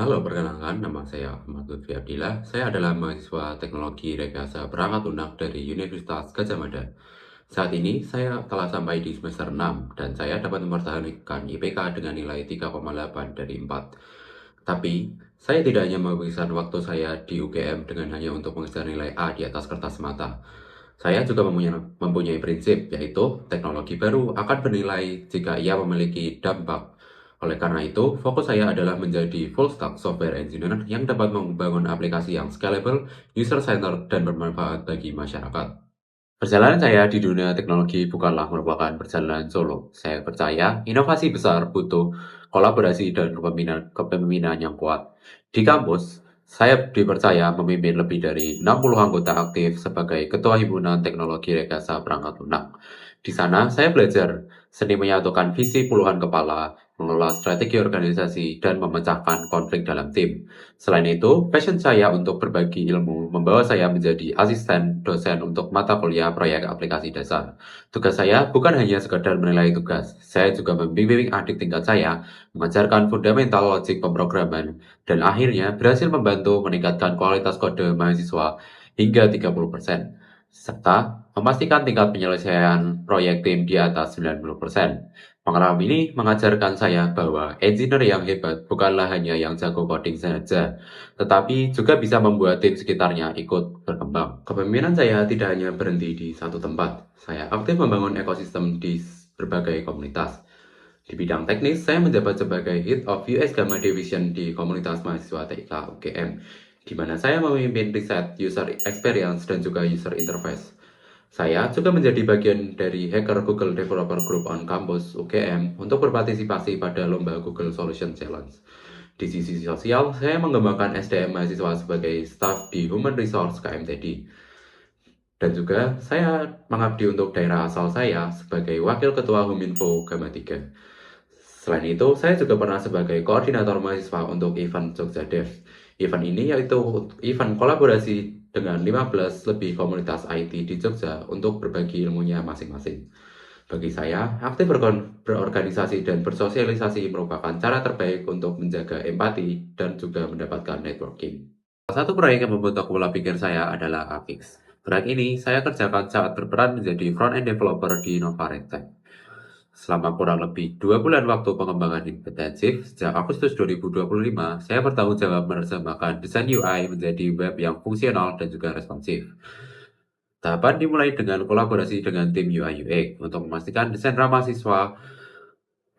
Halo, perkenalkan nama saya Ahmad Lutfi Abdillah. Saya adalah mahasiswa Teknologi Rekayasa Perangkat Lunak dari Universitas Gadjah Mada. Saat ini saya telah sampai di semester 6 dan saya dapat mempertahankan IPK dengan nilai 3,8 dari 4. Tapi, saya tidak hanya menghabiskan waktu saya di UGM dengan hanya untuk mengejar nilai A di atas kertas semata. Saya juga mempunyai prinsip, yaitu teknologi baru akan bernilai jika ia memiliki dampak. Oleh karena itu, fokus saya adalah menjadi full stack software engineer yang dapat membangun aplikasi yang scalable, user-centered, dan bermanfaat bagi masyarakat. Perjalanan saya di dunia teknologi bukanlah merupakan perjalanan solo. Saya percaya inovasi besar butuh kolaborasi dan kepemimpinan yang kuat. Di kampus, saya dipercaya memimpin lebih dari 60 anggota aktif sebagai Ketua Himpunan Teknologi Rekayasa Perangkat Lunak. Di sana, saya belajar seni menyatukan visi puluhan kepala, mengelola strategi organisasi, dan memecahkan konflik dalam tim. Selain itu, passion saya untuk berbagi ilmu membawa saya menjadi asisten dosen untuk mata kuliah proyek aplikasi dasar. Tugas saya bukan hanya sekedar menilai tugas, saya juga membimbing adik tingkat saya, mengajarkan fundamental logik pemrograman, dan akhirnya berhasil membantu meningkatkan kualitas kode mahasiswa hingga 30%, serta memastikan tingkat penyelesaian proyek tim di atas 90%. Pengalaman ini mengajarkan saya bahwa engineer yang hebat bukanlah hanya yang jago coding saja, tetapi juga bisa membuat tim sekitarnya ikut berkembang. Kepemimpinan saya tidak hanya berhenti di satu tempat. Saya aktif membangun ekosistem di berbagai komunitas. Di bidang teknis, saya menjabat sebagai Head of US Gamma Division di komunitas mahasiswa TIK UGM, di mana saya memimpin riset, user experience, dan juga user interface. Saya juga menjadi bagian dari Hacker Google Developer Group on Campus UGM untuk berpartisipasi pada lomba Google Solution Challenge. Di sisi sosial, saya mengembangkan SDM mahasiswa sebagai staf di Human Resource KMTD. Dan juga saya mengabdi untuk daerah asal saya sebagai Wakil Ketua Huminfo Gama 3. Selain itu, saya juga pernah sebagai koordinator mahasiswa untuk event Jogja Dev. Event ini yaitu event kolaborasi dengan 15 lebih komunitas IT di Jogja untuk berbagi ilmunya masing-masing. Bagi saya, aktif berorganisasi dan bersosialisasi merupakan cara terbaik untuk menjaga empati dan juga mendapatkan networking. Salah satu proyek yang membentuk pola pikir saya adalah Apix. Proyek ini saya kerjakan saat berperan menjadi front-end developer di Novaretek. Selama kurang lebih 2 bulan waktu pengembangan intensif, sejak Agustus 2025, saya bertanggung jawab menerjemahkan desain UI menjadi web yang fungsional dan juga responsif. Tahapan dimulai dengan kolaborasi dengan tim UI UX untuk memastikan desain ramah siswa,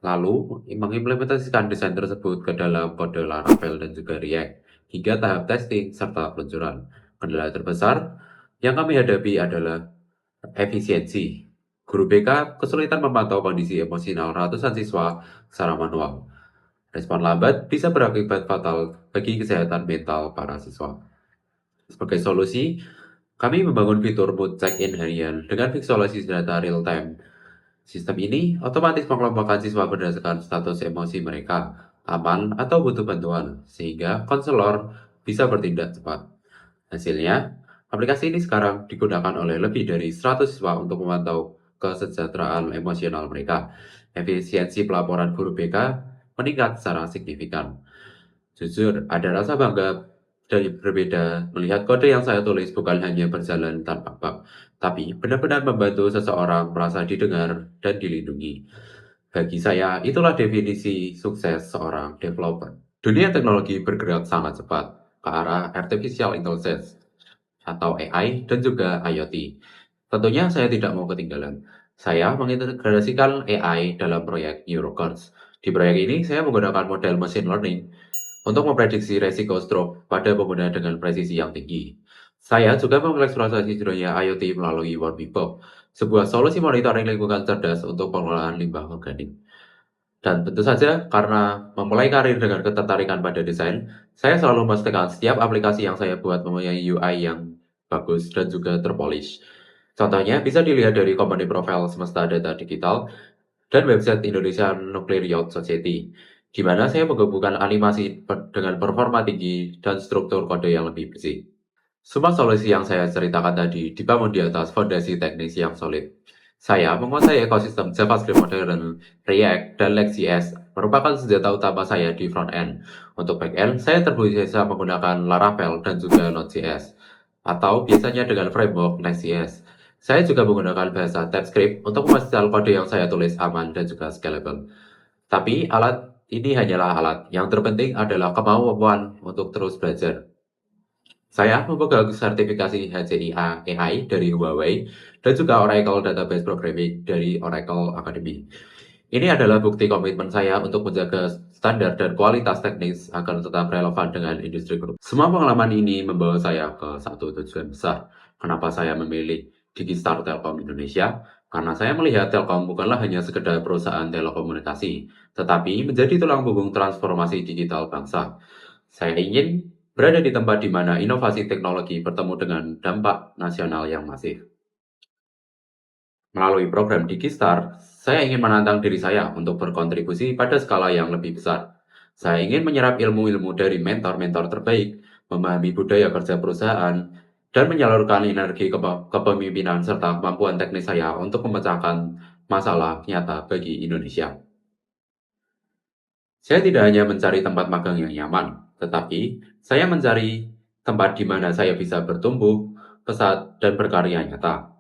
lalu mengimplementasikan desain tersebut ke dalam kode Laravel dan juga React, hingga tahap testing serta peluncuran. Kendala terbesar yang kami hadapi adalah efisiensi. Guru BK kesulitan memantau kondisi emosional ratusan siswa secara manual. Respon lambat bisa berakibat fatal bagi kesehatan mental para siswa. Sebagai solusi, kami membangun fitur mood check-in harian dengan visualisasi data real-time. Sistem ini otomatis mengelompokkan siswa berdasarkan status emosi mereka, aman atau butuh bantuan, sehingga konselor bisa bertindak cepat. Hasilnya, aplikasi ini sekarang digunakan oleh lebih dari 100 siswa untuk memantau kesejahteraan emosional mereka. Efisiensi pelaporan guru BK meningkat secara signifikan. Jujur, ada rasa bangga dan berbeda melihat kode yang saya tulis bukan hanya berjalan tanpa bug, tapi benar-benar membantu seseorang merasa didengar dan dilindungi. Bagi saya, itulah definisi sukses seorang developer. Dunia teknologi bergerak sangat cepat ke arah artificial intelligence atau AI dan juga IoT. Tentunya saya tidak mau ketinggalan. Saya mengintegrasikan AI dalam proyek Neurocurves. Di proyek ini, saya menggunakan model machine learning untuk memprediksi resiko stroke pada pengguna dengan presisi yang tinggi. Saya juga mengeksplorasi dunia IoT melalui Wormypop, sebuah solusi monitoring lingkungan cerdas untuk pengelolaan limbah organik. Dan tentu saja, karena memulai karir dengan ketertarikan pada desain, saya selalu memastikan setiap aplikasi yang saya buat mempunyai UI yang bagus dan juga terpolish. Contohnya bisa dilihat dari company profile Semesta Data Digital dan website Indonesia Nuclear Yacht Society, di mana saya menggabungkan animasi dengan performa tinggi dan struktur kode yang lebih bersih. Semua solusi yang saya ceritakan tadi dibangun di atas fondasi teknis yang solid. Saya menguasai ekosistem JavaScript modern, React, dan Next.js merupakan senjata utama saya di front end. Untuk back end, saya terbiasa menggunakan Laravel dan juga Node.js, atau biasanya dengan framework Next.js. Saya juga menggunakan bahasa TypeScript untuk memastikan kode yang saya tulis aman dan juga scalable. Tapi alat ini hanyalah alat. Yang terpenting adalah kemauan untuk terus belajar. Saya memegang sertifikasi HCIA AI dari Huawei dan juga Oracle Database Programming dari Oracle Academy. Ini adalah bukti komitmen saya untuk menjaga standar dan kualitas teknis agar tetap relevan dengan industri grup. Semua pengalaman ini membawa saya ke satu tujuan besar. Kenapa saya memilih Digistar Telkom Indonesia? Karena saya melihat Telkom bukanlah hanya sekedar perusahaan telekomunikasi, tetapi menjadi tulang punggung transformasi digital bangsa. Saya ingin berada di tempat di mana inovasi teknologi bertemu dengan dampak nasional yang masif. Melalui program Digistar, saya ingin menantang diri saya untuk berkontribusi pada skala yang lebih besar. Saya ingin menyerap ilmu-ilmu dari mentor-mentor terbaik, memahami budaya kerja perusahaan, dan menyalurkan energi kepemimpinan serta kemampuan teknis saya untuk memecahkan masalah nyata bagi Indonesia. Saya tidak hanya mencari tempat magang yang nyaman, tetapi saya mencari tempat di mana saya bisa bertumbuh, pesat, dan berkarya nyata.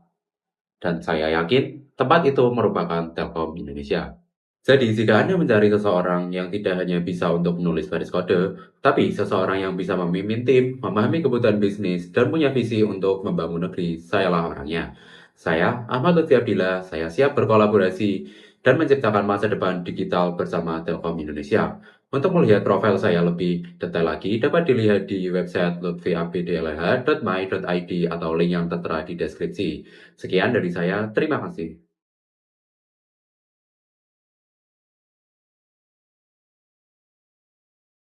Dan saya yakin tempat itu merupakan Telkom Indonesia. Jadi, jika Anda mencari seseorang yang tidak hanya bisa untuk menulis baris kode, tapi seseorang yang bisa memimpin tim, memahami kebutuhan bisnis, dan punya visi untuk membangun negeri, sayalah orangnya. Saya, Ahmad Lutfi Abdillah, saya siap berkolaborasi dan menciptakan masa depan digital bersama Telkom Indonesia. Untuk melihat profil saya lebih detail lagi, dapat dilihat di website lutfiabdlh.my.id atau link yang tertera di deskripsi. Sekian dari saya, terima kasih.